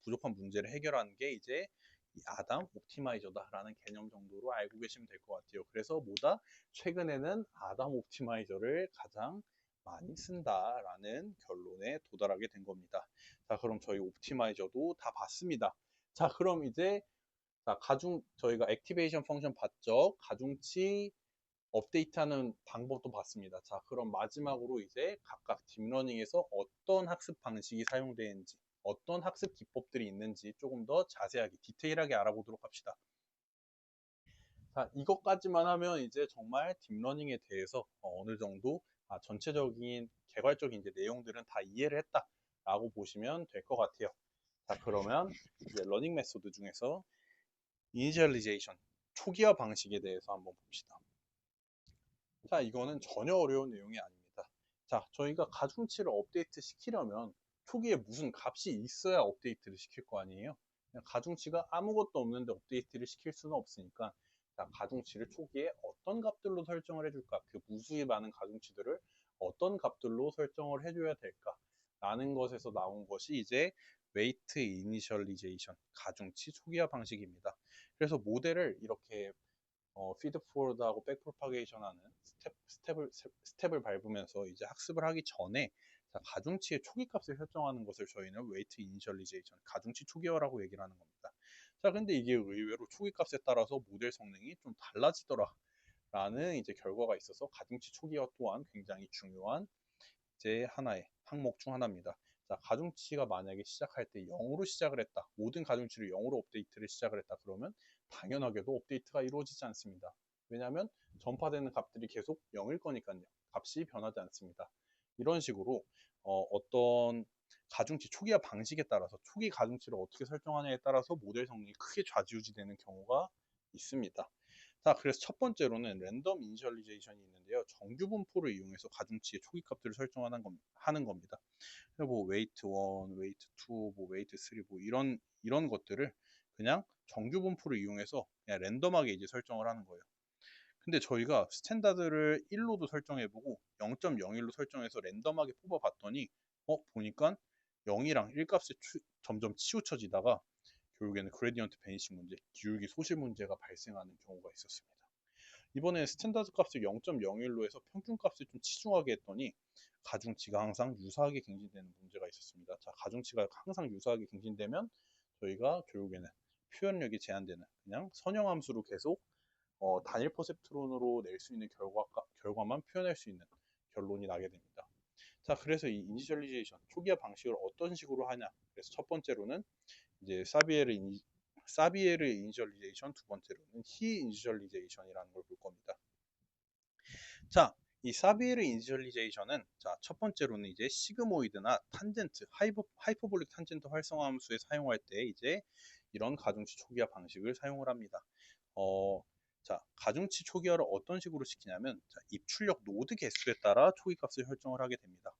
부족한 문제를 해결하는 게 이제 이 아담 옵티마이저다라는 개념 정도로 알고 계시면 될 것 같아요. 그래서 뭐다? 최근에는 아담 옵티마이저를 가장 많이 쓴다라는 결론에 도달하게 된 겁니다. 자, 그럼 저희 옵티마이저도 다 봤습니다. 자, 그럼 이제 저희가 액티베이션 펑션 봤죠? 가중치 업데이트하는 방법도 봤습니다. 자, 그럼 마지막으로 이제 각각 딥러닝에서 어떤 학습 방식이 사용되는지, 어떤 학습 기법들이 있는지 조금 더 자세하게, 디테일하게 알아보도록 합시다. 자, 이것까지만 하면 이제 정말 딥러닝에 대해서 어느 정도 전체적인 개괄적인 이제 내용들은 다 이해를 했다라고 보시면 될 것 같아요. 자, 그러면 이제 러닝 메소드 중에서 이니셜리제이션, 초기화 방식에 대해서 한번 봅시다. 자, 이거는 전혀 어려운 내용이 아닙니다. 자, 저희가 가중치를 업데이트 시키려면 초기에 무슨 값이 있어야 업데이트를 시킬 거 아니에요? 가중치가 아무것도 없는데 업데이트를 시킬 수는 없으니까, 자, 가중치를 초기에 어떤 값들로 설정을 해줄까? 그 무수히 많은 가중치들을 어떤 값들로 설정을 해줘야 될까? 라는 것에서 나온 것이 이제 웨이트 이니셜리제이션, 가중치 초기화 방식입니다. 그래서 모델을 이렇게 피드 포워드하고 백 프로파게이션 하는 스텝을 밟으면서 이제 학습을 하기 전에, 자, 가중치의 초기 값을 설정하는 것을 저희는 웨이트 이니셜리제이션, 가중치 초기화라고 얘기를 하는 겁니다. 자, 근데 이게 의외로 초기 값에 따라서 모델 성능이 좀 달라지더라 라는 이제 결과가 있어서 가중치 초기화 또한 굉장히 중요한 이제 하나의 항목 중 하나입니다. 자, 가중치가 만약에 시작할 때 0으로 시작을 했다. 모든 가중치를 0으로 업데이트를 시작을 했다. 그러면 당연하게도 업데이트가 이루어지지 않습니다. 왜냐하면 전파되는 값들이 계속 0일 거니까요. 값이 변하지 않습니다. 이런 식으로 떤 가중치 초기화 방식에 따라서 초기 가중치를 어떻게 설정하냐에 따라서 모델 성능이 크게 좌지우지되는 경우가 있습니다. 자, 그래서 첫 번째로는 랜덤 이니셜리제이션이 있는데요. 정규 분포를 이용해서 가중치의 초기 값들을 하는 겁니다. 뭐 웨이트 1, 웨이트 2, 뭐 웨이트 3, 뭐 이런 것들을 그냥 정규 분포를 이용해서 그냥 랜덤하게 이제 설정을 하는 거예요. 근데 저희가 스탠다드를 1로도 설정해보고 0.01로 설정해서 랜덤하게 뽑아봤더니 보니까 0이랑 1 값이 점점 치우쳐지다가 결국에는 그레디언트 베니싱 문제, 기울기 소실 문제가 발생하는 경우가 있었습니다. 이번에 스탠다드 값을 0.01로 해서 평균 값을 좀 치중하게 했더니 가중치가 항상 유사하게 갱신되는 문제가 있었습니다. 자, 가중치가 항상 유사하게 갱신되면 저희가 결국에는 표현력이 제한되는 그냥 선형함수로 계속 단일 퍼셉트론으로 낼 수 있는 결과만 표현할 수 있는 결론이 나게 됩니다. 자, 그래서 이 이니셜리제이션 초기화 방식을 어떤 식으로 하냐? 그래서 첫 번째로는 이제 사비에르 이니셜리제이션, 두 번째로는 히 이니셜리제이션이라는 걸 볼 겁니다. 자, 이 사비에르 이니셜리제이션은 자, 첫 번째로는 이제 시그모이드나 탄젠트, 하이퍼볼릭 탄젠트 활성화 함수에 사용할 때 이제 이런 가중치 초기화 방식을 사용을 합니다. 자, 가중치 초기화를 어떤 식으로 시키냐면 자, 입출력 노드 개수에 따라 초기 값을 설정을 하게 됩니다.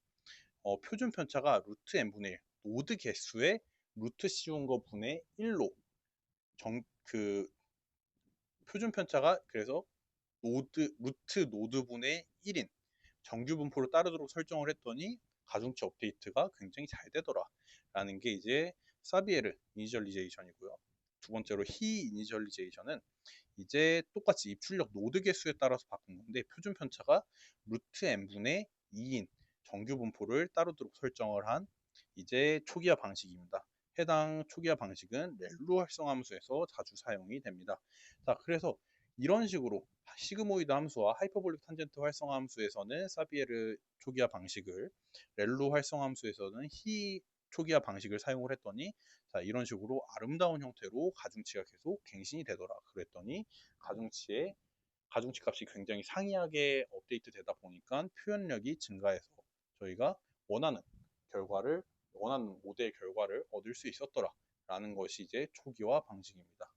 표준 편차가 루트 n분의 1, 노드 개수의 루트 씌운 거 분의 1로 그 표준 편차가 그래서 루트 노드분의 1인 정규 분포를 따르도록 설정을 했더니 가중치 업데이트가 굉장히 잘 되더라 라는 게 이제 사비에르 이니셜리제이션이고요. 두 번째로 히 이니셜리제이션은 이제 똑같이 입출력 노드 개수에 따라서 바꾼 건데 표준 편차가 루트 n분의 2인 정규 분포를 따르도록 설정을 한 이제 초기화 방식입니다. 해당 초기화 방식은 렐루 활성함수에서 자주 사용이 됩니다. 자, 그래서 이런 식으로 시그모이드 함수와 하이퍼볼릭 탄젠트 활성화 함수에서는 사비에르 초기화 방식을, 렐루 활성화 함수에서는 히 초기화 방식을 사용을 했더니 자, 이런 식으로 아름다운 형태로 가중치가 계속 갱신이 되더라. 그랬더니 가중치 값이 굉장히 상이하게 업데이트 되다 보니까 표현력이 증가해서 저희가 원하는 원하는 모델 결과를 얻을 수 있었더라. 라는 것이 이제 초기화 방식입니다.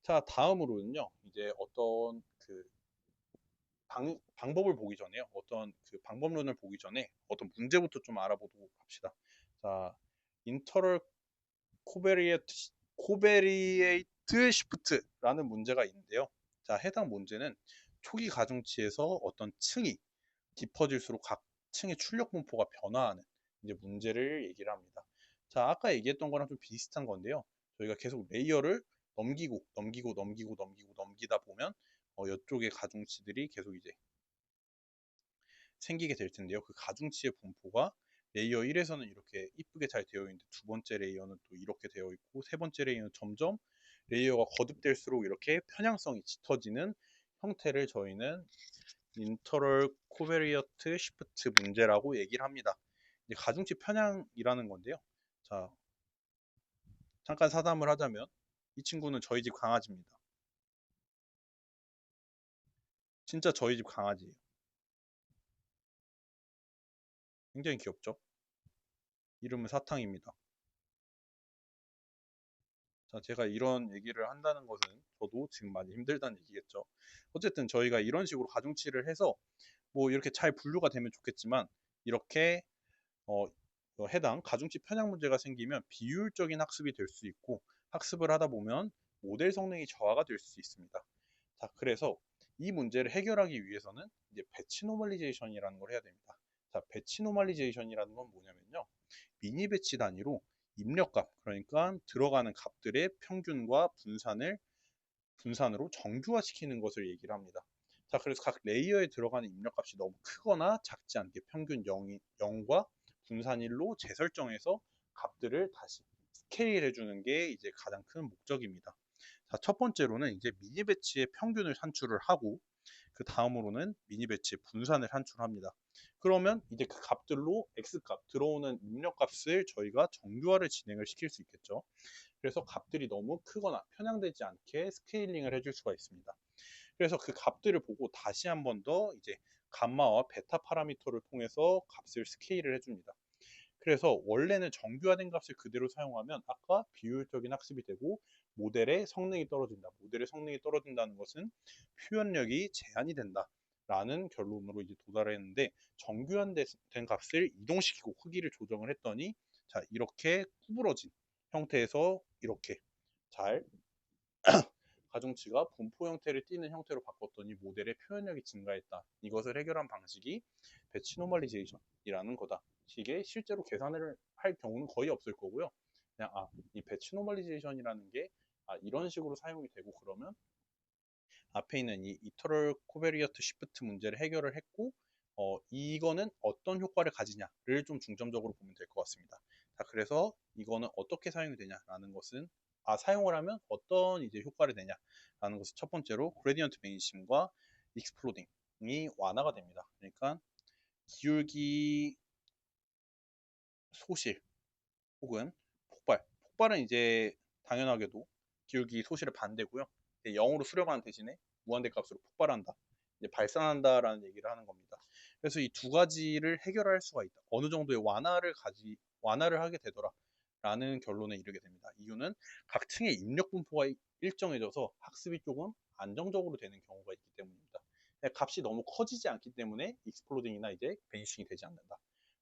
자, 다음으로는요, 이제 어떤 그 방법을 보기 전에요. 어떤 그 방법론을 보기 전에 어떤 문제부터 좀 알아보도록 합시다. 자, 인터럴 코베리에이트 시프트라는 문제가 있는데요. 자, 해당 문제는 초기 가중치에서 어떤 층이 깊어질수록 각 층의 출력 분포가 변화하는 이제 문제를 얘기를 합니다. 자, 아까 얘기했던 거랑 좀 비슷한 건데요. 저희가 계속 레이어를 넘기다 보면 이쪽의 가중치들이 계속 이제 생기게 될 텐데요. 그 가중치의 분포가 레이어 1에서는 이렇게 이쁘게 잘 되어 있는데 두 번째 레이어는 또 이렇게 되어 있고 세 번째 레이어는 점점 레이어가 거듭될수록 이렇게 편향성이 짙어지는 형태를 저희는 인터럴 코베리어트 시프트 문제라고 얘기를 합니다. 이제 가중치 편향이라는 건데요. 자, 잠깐 사담을 하자면 이 친구는 저희 집 강아지입니다. 진짜 저희 집 강아지예요. 굉장히 귀엽죠? 이름은 사탕입니다. 자, 제가 이런 얘기를 한다는 것은 저도 지금 많이 힘들다는 얘기겠죠. 어쨌든 저희가 이런 식으로 가중치를 해서 뭐 이렇게 잘 분류가 되면 좋겠지만 이렇게 어, 해당 가중치 편향 문제가 생기면 비효율적인 학습이 될 수 있고 학습을 하다 보면 모델 성능이 저하가 될 수 있습니다. 자, 그래서 이 문제를 해결하기 위해서는 이제 배치 노멀리제이션이라는 걸 해야 됩니다. 자, 배치 노멀리제이션이라는 건 뭐냐면요. 미니 배치 단위로 입력값, 그러니까 들어가는 값들의 평균과 분산으로 정규화시키는 것을 얘기를 합니다. 자, 그래서 각 레이어에 들어가는 입력값이 너무 크거나 작지 않게 평균 0과 분산 1로 재설정해서 값들을 다시 스케일 해주는 게 이제 가장 큰 목적입니다. 자, 첫 번째로는 이제 미니 배치의 평균을 산출을 하고 그 다음으로는 미니 배치의 분산을 산출합니다. 그러면 이제 그 값들로 X값 들어오는 입력값을 저희가 정규화를 진행을 시킬 수 있겠죠. 그래서 값들이 너무 크거나 편향되지 않게 스케일링을 해줄 수가 있습니다. 그래서 그 값들을 보고 다시 한 번 더 이제 감마와 베타 파라미터를 통해서 값을 스케일을 해줍니다. 그래서 원래는 정규화된 값을 그대로 사용하면 아까 비효율적인 학습이 되고 모델의 성능이 떨어진다. 모델의 성능이 떨어진다는 것은 표현력이 제한이 된다. 라는 결론으로 이제 도달했는데 정규화된 값을 이동시키고 크기를 조정을 했더니 자, 이렇게 구부러진 형태에서 이렇게 잘 가중치가 분포 형태를 띠는 형태로 바꿨더니 모델의 표현력이 증가했다. 이것을 해결한 방식이 배치 노멀리제이션이라는 거다. 이게 실제로 계산을 할 경우는 거의 없을 거고요. 그냥 이 배치 노멀리제이션이라는 게 이런 식으로 사용이 되고 그러면 앞에 있는 이 이터럴 코베리어트 시프트 문제를 해결을 했고 이거는 어떤 효과를 가지냐를 좀 중점적으로 보면 될 것 같습니다. 자, 그래서 이거는 어떻게 사용이 되냐라는 것은 사용을 하면 어떤 이제 효과를 내냐라는 것을 첫 번째로 그레디언트 베니심과 익스플로딩이 완화가 됩니다. 그러니까 기울기 소실 혹은 폭발은 이제 당연하게도 기울기 소실의 반대고요. 0으로 수렴하는 대신에 무한대 값으로 폭발한다. 이제 발산한다라는 얘기를 하는 겁니다. 그래서 이 두 가지를 해결할 수가 있다. 어느 정도의 완화를 하게 되더라. 라는 결론에 이르게 됩니다. 이유는 각 층의 입력 분포가 일정해져서 학습이 조금 안정적으로 되는 경우가 있기 때문입니다. 값이 너무 커지지 않기 때문에 익스플로딩이나 이제 베니싱이 되지 않는다.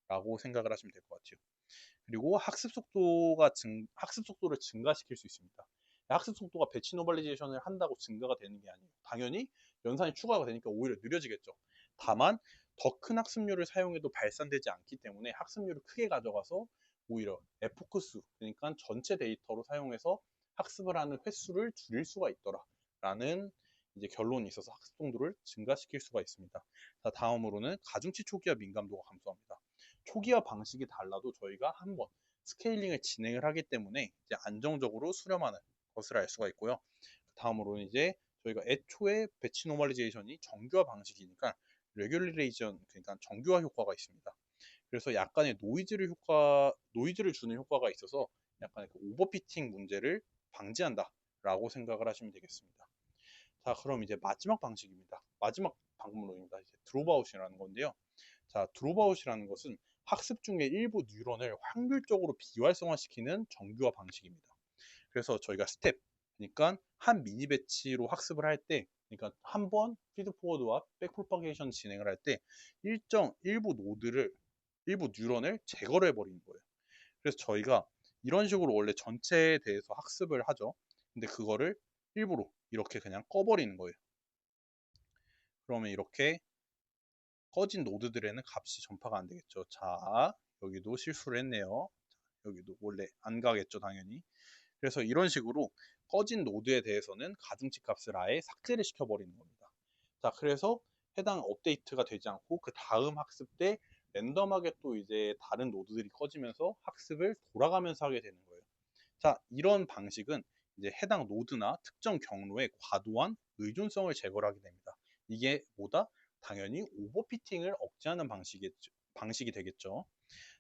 라고 생각을 하시면 될 것 같아요. 그리고 학습 속도를 증가시킬 수 있습니다. 학습 속도가 배치 노멀리제이션을 한다고 증가가 되는 게 아니에요. 당연히 연산이 추가가 되니까 오히려 느려지겠죠. 다만 더 큰 학습률을 사용해도 발산되지 않기 때문에 학습률을 크게 가져가서 오히려 에포크수, 그러니까 전체 데이터로 사용해서 학습을 하는 횟수를 줄일 수가 있더라 라는 이제 결론이 있어서 학습 속도를 증가시킬 수가 있습니다. 자, 다음으로는 가중치 초기화 민감도가 감소합니다. 초기화 방식이 달라도 저희가 한번 스케일링을 진행을 하기 때문에 이제 안정적으로 수렴하는 것을 알 수가 있고요. 다음으로는 이제 저희가 애초에 배치 노멀리제이션이 정규화 방식이니까 레귤레이션, 그러니까 정규화 효과가 있습니다. 그래서 약간의 노이즈를 주는 효과가 있어서 약간의 그 오버피팅 문제를 방지한다라고 생각을 하시면 되겠습니다. 자, 그럼 이제 마지막 방식입니다. 마지막 방법론입니다. 이제 드롭아웃이라는 건데요. 자, 드롭아웃이라는 것은 학습 중에 일부 뉴런을 확률적으로 비활성화시키는 정규화 방식입니다. 그래서 저희가 스텝, 그러니까 한 미니 배치로 학습을 할 때, 그러니까 한 번 피드 포워드와 백 프로파게이션 진행을 할 때 일부 뉴런을 제거를 해버리는 거예요. 그래서 저희가 이런 식으로 원래 전체에 대해서 학습을 하죠. 근데 그거를 일부러 이렇게 그냥 꺼버리는 거예요. 그러면 이렇게 꺼진 노드들에는 값이 전파가 안 되겠죠. 자, 여기도 실수를 했네요. 여기도 원래 안 가겠죠, 당연히. 그래서 이런 식으로 꺼진 노드에 대해서는 가중치 값을 아예 삭제를 시켜버리는 겁니다. 자, 그래서 해당 업데이트가 되지 않고 그 다음 학습 때 랜덤하게 또 이제 다른 노드들이 꺼지면서 학습을 돌아가면서 하게 되는 거예요. 자, 이런 방식은 이제 해당 노드나 특정 경로의 과도한 의존성을 제거하게 됩니다. 이게 뭐다? 당연히 오버피팅을 억제하는 방식이 되겠죠.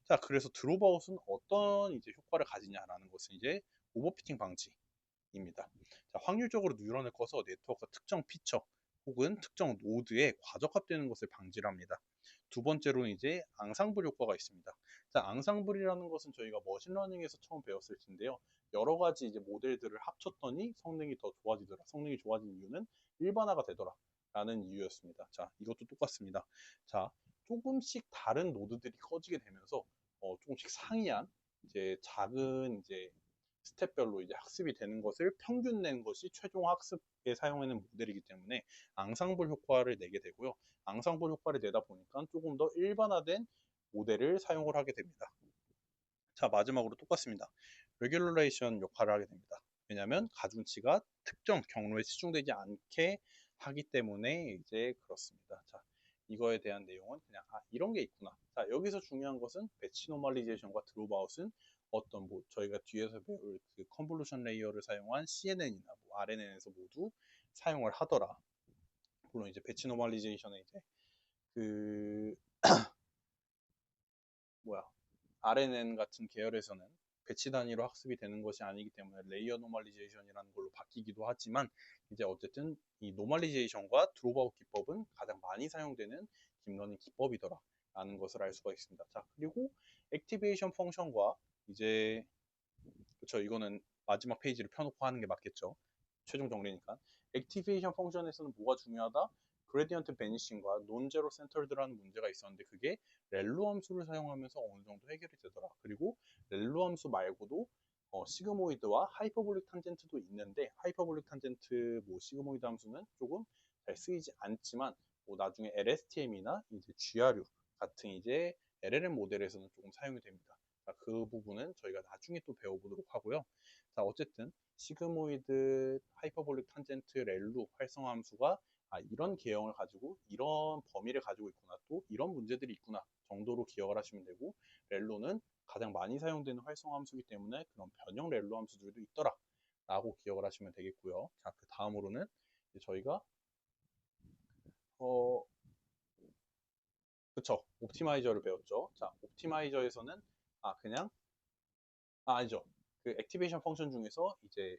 자, 그래서 드롭아웃은 어떤 이제 효과를 가지냐라는 것은 이제 오버피팅 방지입니다. 자, 확률적으로 뉴런을 꺼서 네트워크가 특정 피처 혹은 특정 노드에 과적합되는 것을 방지를 합니다. 두 번째로는 이제 앙상블 효과가 있습니다. 자, 앙상블이라는 것은 저희가 머신러닝에서 처음 배웠을 텐데요. 여러 가지 이제 모델들을 합쳤더니 성능이 더 좋아지더라. 성능이 좋아진 이유는 일반화가 되더라. 라는 이유였습니다. 자, 이것도 똑같습니다. 자, 조금씩 다른 노드들이 꺼지게 되면서 조금씩 상이한 이제 작은 이제 스텝별로 이제 학습이 되는 것을 평균 낸 것이 최종 학습에 사용하는 모델이기 때문에 앙상블 효과를 내게 되고요. 앙상블 효과를 내다 보니까 조금 더 일반화된 모델을 사용을 하게 됩니다. 자, 마지막으로 똑같습니다. 레귤레이션 역할을 하게 됩니다. 왜냐하면 가중치가 특정 경로에 치중되지 않게 하기 때문에 이제 그렇습니다. 자, 이거에 대한 내용은 그냥 이런 게 있구나. 자, 여기서 중요한 것은 배치 노멀리제이션과 드롭아웃은 어떤 뭐 저희가 뒤에서 배울 그 컨볼루션 레이어를 사용한 CNN이나 뭐 RNN에서 모두 사용을 하더라. 물론 이제 배치 노멀리제이션에 이제 그 뭐야 RNN 같은 계열에서는 배치 단위로 학습이 되는 것이 아니기 때문에 레이어 노멀리제이션이라는 걸로 바뀌기도 하지만 이제 어쨌든 이 노멀리제이션과 드롭아웃 기법은 가장 많이 사용되는 딥러닝 기법이더라 라는 것을 알 수가 있습니다. 자, 그리고 액티베이션 펑션과 이제 그렇죠. 이거는 마지막 페이지를 펴놓고 하는 게 맞겠죠. 최종 정리니까. 액티베이션 펑션에서는 뭐가 중요하다? 그레디언트 베니싱과 논제로 센터드라는 문제가 있었는데 그게 렐로 함수를 사용하면서 어느 정도 해결이 되더라. 그리고 렐로 함수 말고도 시그모이드와 하이퍼볼릭 탄젠트도 있는데 하이퍼볼릭 탄젠트 뭐 시그모이드 함수는 조금 잘 쓰이지 않지만 뭐 나중에 LSTM이나 이제 GRU 같은 이제 LLM 모델에서는 조금 사용이 됩니다. 그 부분은 저희가 나중에 또 배워보도록 하고요. 자, 어쨌든 시그모이드, 하이퍼볼릭 탄젠트, 렐루 활성화 함수가 이런 개형을 가지고 이런 범위를 가지고 있구나 또 이런 문제들이 있구나 정도로 기억을 하시면 되고 렐로는 가장 많이 사용되는 활성화 함수이기 때문에 그런 변형 렐로 함수들도 있더라 라고 기억을 하시면 되겠고요. 자, 그 다음으로는 저희가 어 그쵸 옵티마이저를 배웠죠. 자, 옵티마이저에서는 그냥 아니죠. 그 액티베이션 펑션 중에서 이제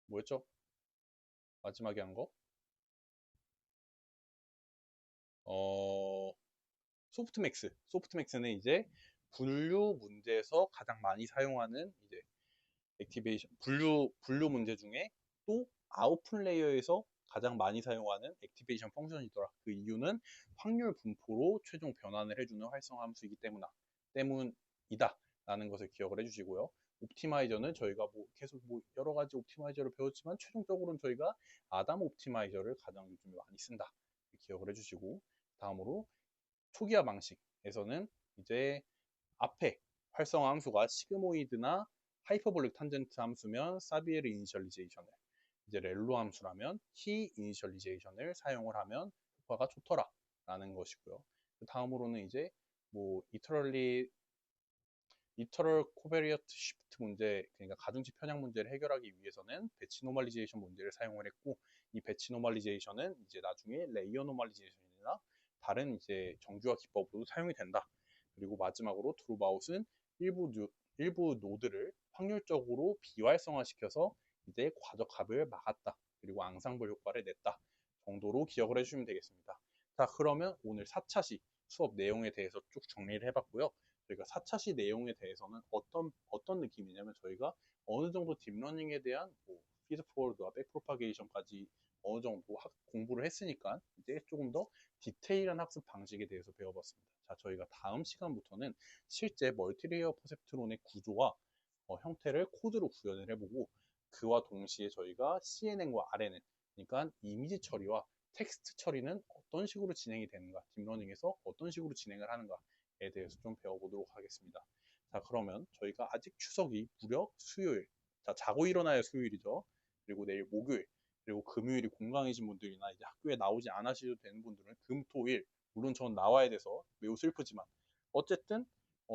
뭐였죠? 마지막에 한 거? 어, 소프트맥스. 소프트맥스는 이제 분류 문제에서 가장 많이 사용하는 이제 액티베이션 분류 문제 중에 또 아웃풋 레이어에서 가장 많이 사용하는 액티베이션 펑션이더라. 그 이유는 확률 분포로 최종 변환을 해주는 활성화 함수이기 때문이다. 라는 것을 기억을 해주시고요. 옵티마이저는 저희가 뭐 계속 뭐 여러 가지 옵티마이저를 배웠지만 최종적으로는 저희가 아담 옵티마이저를 가장 요즘에 많이 쓴다. 기억을 해주시고 다음으로 초기화 방식에서는 이제 앞에 활성화 함수가 시그모이드나 하이퍼볼릭 탄젠트 함수면 사비에르 이니셜리제이션을 이제 렐로 함수라면 키 이니셜리제이션을 사용을 하면 효과가 좋더라 라는 것이고요. 그 다음으로는 이제 뭐 이터럴 코베리어트 시프트 문제, 그러니까 가중치 편향 문제를 해결하기 위해서는 배치 노멀리제이션 문제를 사용을 했고, 이 배치 노멀리제이션은 이제 나중에 레이어 노멀리제이션이나 다른 이제 정규화 기법으로 사용이 된다. 그리고 마지막으로 드롭아웃은 일부 노드를 확률적으로 비활성화시켜서 이제 과적합을 막았다. 그리고 앙상블 효과를 냈다. 정도로 기억을 해주시면 되겠습니다. 자, 그러면 오늘 4차시 수업 내용에 대해서 쭉 정리를 해봤고요. 저희가 4차시 내용에 대해서는 어떤 느낌이냐면 저희가 어느 정도 딥러닝에 대한 뭐 피드 포워드와 백 프로파게이션까지 어느 정도 공부를 했으니까 이제 조금 더 디테일한 학습 방식에 대해서 배워봤습니다. 자, 저희가 다음 시간부터는 실제 멀티레이어 퍼셉트론의 구조와 형태를 코드로 구현을 해보고 그와 동시에 저희가 CNN과 RNN, 그러니까 이미지 처리와 텍스트 처리는 어떤 식으로 진행이 되는가, 딥러닝에서 어떤 식으로 진행을 하는가에 대해서 좀 배워보도록 하겠습니다. 자, 그러면 저희가 아직 추석이 무려 수요일, 자, 자고 일어나야 수요일이죠. 그리고 내일 목요일, 그리고 금요일이 공강이신 분들이나 이제 학교에 나오지 않으셔도 되는 분들은 금, 토, 일, 물론 전 나와야 돼서 매우 슬프지만 어쨌든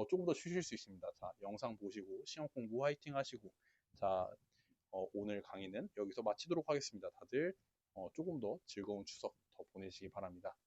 조금 더 쉬실 수 있습니다. 자, 영상 보시고 시험 공부 화이팅 하시고 자, 오늘 강의는 여기서 마치도록 하겠습니다. 다들 조금 더 즐거운 추석 더 보내시기 바랍니다.